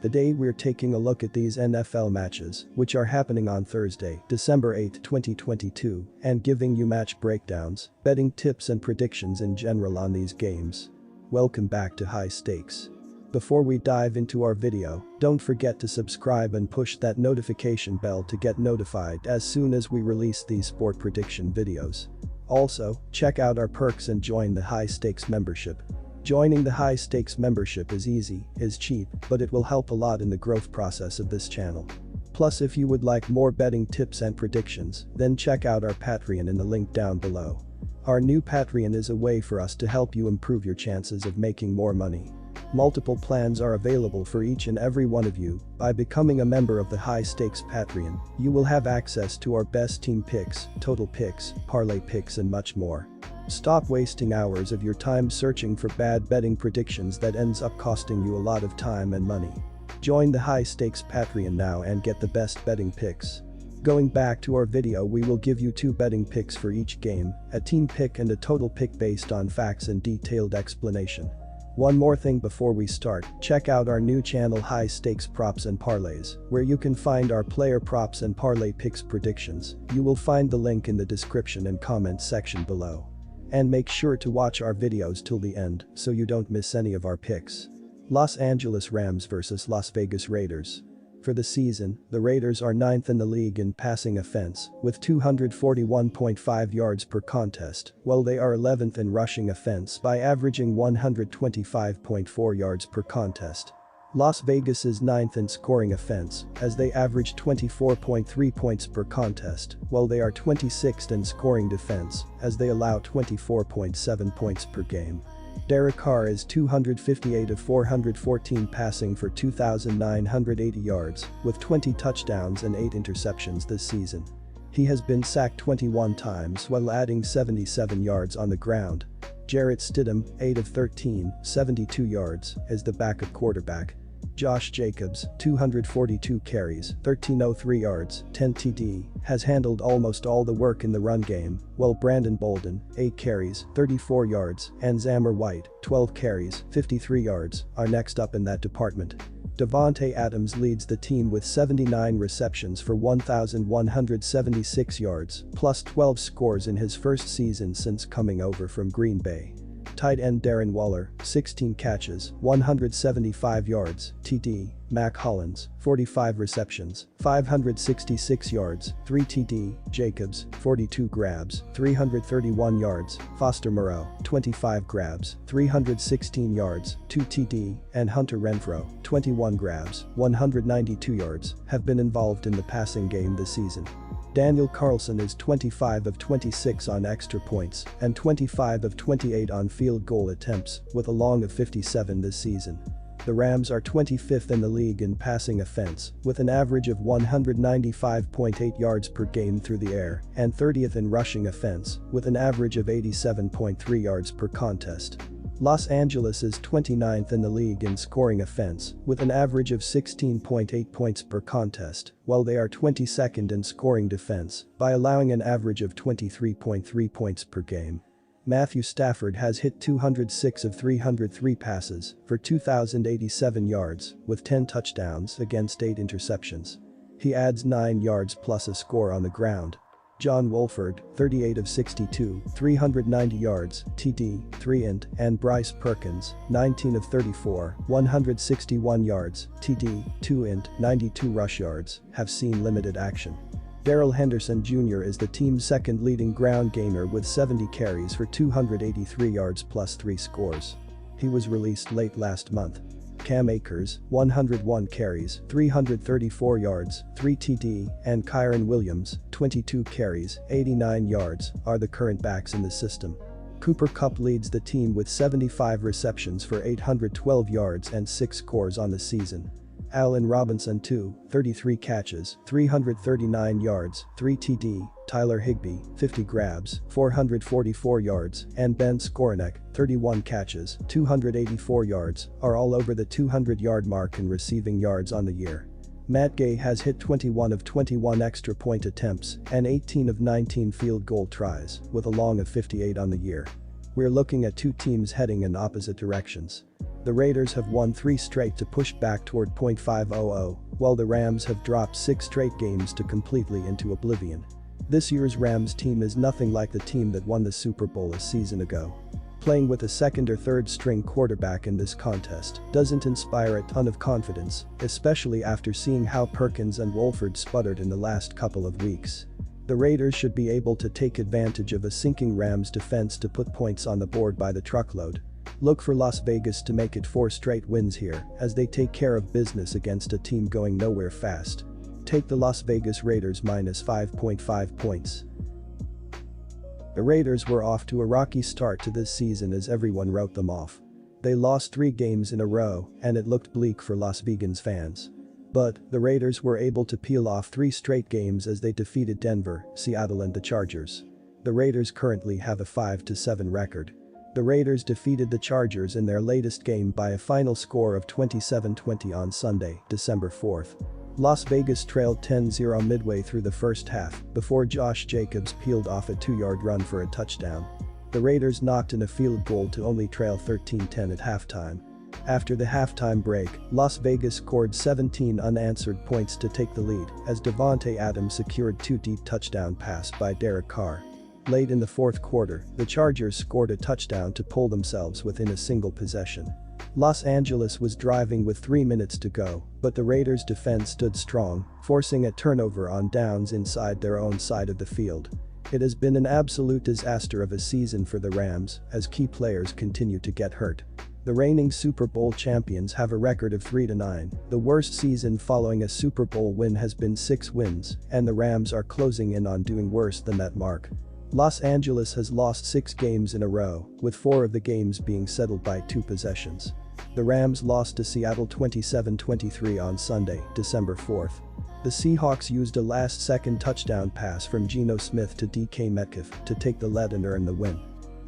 Today we're taking a look at these NFL matches, which are happening on Thursday, December 8, 2022, and giving you match breakdowns, betting tips and predictions in general on these games. Welcome back to High Stakes. Before we dive into our video, don't forget to subscribe and push that notification bell to get notified as soon as we release these sport prediction videos. Also, check out our perks and join the High Stakes membership. Joining the High Stakes membership is easy, is cheap, but it will help a lot in the growth process of this channel. Plus, if you would like more betting tips and predictions, then check out our Patreon in the link down below. Our new Patreon is a way for us to help you improve your chances of making more money. Multiple plans are available for each and every one of you. By becoming a member of the High Stakes Patreon, you will have access to our best team picks, total picks, parlay picks and much more. Stop wasting hours of your time searching for bad betting predictions that ends up costing you a lot of time and money. Join the High Stakes Patreon now and get the best betting picks. Going back to our video, we will give you 2 betting picks for each game, a team pick and a total pick based on facts and detailed explanation. One more thing before we start, check out our new channel High Stakes Props and Parlays, where you can find our player props and parlay picks predictions. You will find the link in the description and comment section below. And make sure to watch our videos till the end so you don't miss any of our picks. Los Angeles Rams vs Las Vegas Raiders. For the season, the Raiders are 9th in the league in passing offense with 241.5 yards per contest, while they are 11th in rushing offense by averaging 125.4 yards per contest. Las Vegas is 9th in scoring offense, as they average 24.3 points per contest, while they are 26th in scoring defense, as they allow 24.7 points per game. Derek Carr is 258 of 414 passing for 2,980 yards, with 20 touchdowns and 8 interceptions this season. He has been sacked 21 times while adding 77 yards on the ground. Jarrett Stidham, 8 of 13, 72 yards, is the backup quarterback. Josh Jacobs, 242 carries, 1303 yards, 10 TD, has handled almost all the work in the run game, while Brandon Bolden, 8 carries, 34 yards, and Zamir White, 12 carries, 53 yards, are next up in that department. Davante Adams leads the team with 79 receptions for 1,176 yards, plus 12 scores in his first season since coming over from Green Bay. Tight end Darren Waller, 16 catches, 175 yards, TD. Mac Hollins, 45 receptions, 566 yards, 3 TD. Jacobs, 42 grabs, 331 yards. Foster Moreau, 25 grabs, 316 yards, 2 TD, and Hunter Renfrow, 21 grabs, 192 yards, have been involved in the passing game this season. Daniel Carlson is 25 of 26 on extra points and 25 of 28 on field goal attempts, with a long of 57 this season. The Rams are 25th in the league in passing offense, with an average of 195.8 yards per game through the air, and 30th in rushing offense, with an average of 87.3 yards per contest. Los Angeles is 29th in the league in scoring offense, with an average of 16.8 points per contest, while they are 22nd in scoring defense, by allowing an average of 23.3 points per game. Matthew Stafford has hit 206 of 303 passes for 2,087 yards, with 10 touchdowns against 8 interceptions. He adds 9 yards plus a score on the ground. John Wolford, 38 of 62, 390 yards, TD, 3 int, and Bryce Perkins, 19 of 34, 161 yards, TD, 2 int, 92 rush yards, have seen limited action. Darrell Henderson Jr. is the team's second leading ground gainer with 70 carries for 283 yards plus 3 scores. He was released late last month. Cam Akers, 101 carries, 334 yards, 3 TD, and Kyren Williams, 22 carries, 89 yards, are the current backs in the system. Cooper Kupp leads the team with 75 receptions for 812 yards and 6 scores on the season. Allen Robinson 33 catches, 339 yards, 3 TD, Tyler Higbee, 50 grabs, 444 yards, and Ben Skowronek, 31 catches, 284 yards, are all over the 200-yard mark in receiving yards on the year. Matt Gay has hit 21 of 21 extra point attempts and 18 of 19 field goal tries, with a long of 58 on the year. We're looking at two teams heading in opposite directions. The Raiders have won 3 straight to push back toward .500, while the Rams have dropped 6 straight games to completely into oblivion. This year's Rams team is nothing like the team that won the Super Bowl a season ago. Playing with a second or third string quarterback in this contest doesn't inspire a ton of confidence, especially after seeing how Perkins and Wolford sputtered in the last couple of weeks. The Raiders should be able to take advantage of a sinking Rams defense to put points on the board by the truckload. Look for Las Vegas to make it 4 straight wins here as they take care of business against a team going nowhere fast. Take the Las Vegas Raiders minus 5.5 points. The Raiders were off to a rocky start to this season as everyone wrote them off. They lost 3 games in a row and it looked bleak for Las Vegas fans. But the Raiders were able to peel off 3 straight games as they defeated Denver, Seattle and the Chargers. The Raiders currently have a 5-7 record. The Raiders defeated the Chargers in their latest game by a final score of 27-20 on Sunday, December 4th. Las Vegas trailed 10-0 midway through the first half before Josh Jacobs peeled off a 2-yard run for a touchdown. The Raiders knocked in a field goal to only trail 13-10 at halftime. After the halftime break, Las Vegas scored 17 unanswered points to take the lead as Davante Adams secured 2 deep touchdown pass by Derek Carr. Late in the fourth quarter, the Chargers scored a touchdown to pull themselves within a single possession. Los Angeles was driving with 3 minutes to go, but the Raiders' defense stood strong, forcing a turnover on downs inside their own side of the field. It has been an absolute disaster of a season for the Rams as key players continue to get hurt. The reigning Super Bowl champions have a record of 3-9. The worst season following a Super Bowl win has been 6 wins, and the Rams are closing in on doing worse than that mark. Los Angeles has lost 6 games in a row, with 4 of the games being settled by 2 possessions. The Rams lost to Seattle 27-23 on Sunday, December 4th. The Seahawks used a last-second touchdown pass from Geno Smith to DK Metcalf to take the lead and earn the win.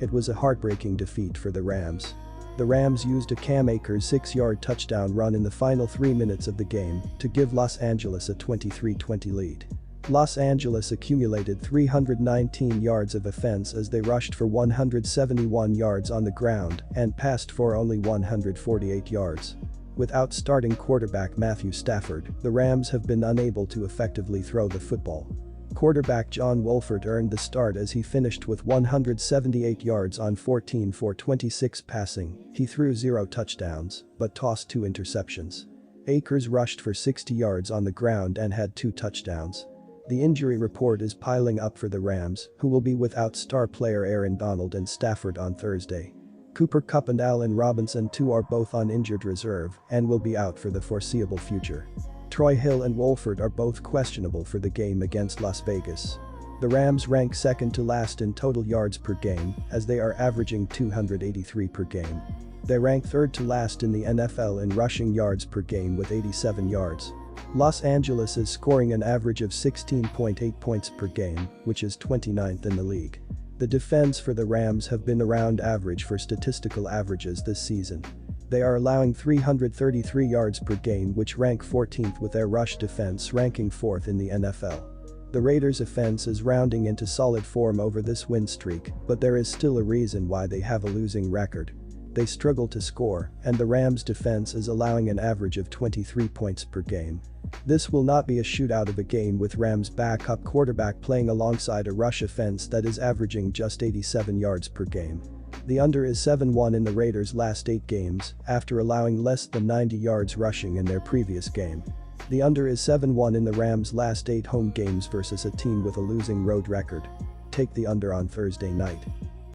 It was a heartbreaking defeat for the Rams. The Rams used a Cam Akers 6-yard touchdown run in the final 3 minutes of the game to give Los Angeles a 23-20 lead. Los Angeles accumulated 319 yards of offense as they rushed for 171 yards on the ground and passed for only 148 yards. Without starting quarterback Matthew Stafford, the Rams have been unable to effectively throw the football. Quarterback John Wolford earned the start as he finished with 178 yards on 14 for 26 passing. He threw 0 touchdowns, but tossed 2 interceptions. Akers rushed for 60 yards on the ground and had 2 touchdowns. The injury report is piling up for the Rams, who will be without star player Aaron Donald and Stafford on Thursday. Cooper Kupp and Allen Robinson too are both on injured reserve and will be out for the foreseeable future. Troy Hill and Wolford are both questionable for the game against Las Vegas. The Rams rank second to last in total yards per game as they are averaging 283 per game. They rank third to last in the NFL in rushing yards per game with 87 yards. Los Angeles is scoring an average of 16.8 points per game, which is 29th in the league. The defense for the Rams have been around average for statistical averages this season. They are allowing 333 yards per game, which rank 14th, with their rush defense ranking 4th in the NFL. The Raiders' offense is rounding into solid form over this win streak, but there is still a reason why they have a losing record. They struggle to score, and the Rams' defense is allowing an average of 23 points per game. This will not be a shootout of a game with Rams' backup quarterback playing alongside a rush offense that is averaging just 87 yards per game. The under is 7-1 in the Raiders' last 8 games, after allowing less than 90 yards rushing in their previous game. The under is 7-1 in the Rams' last 8 home games versus a team with a losing road record. Take the under on Thursday night.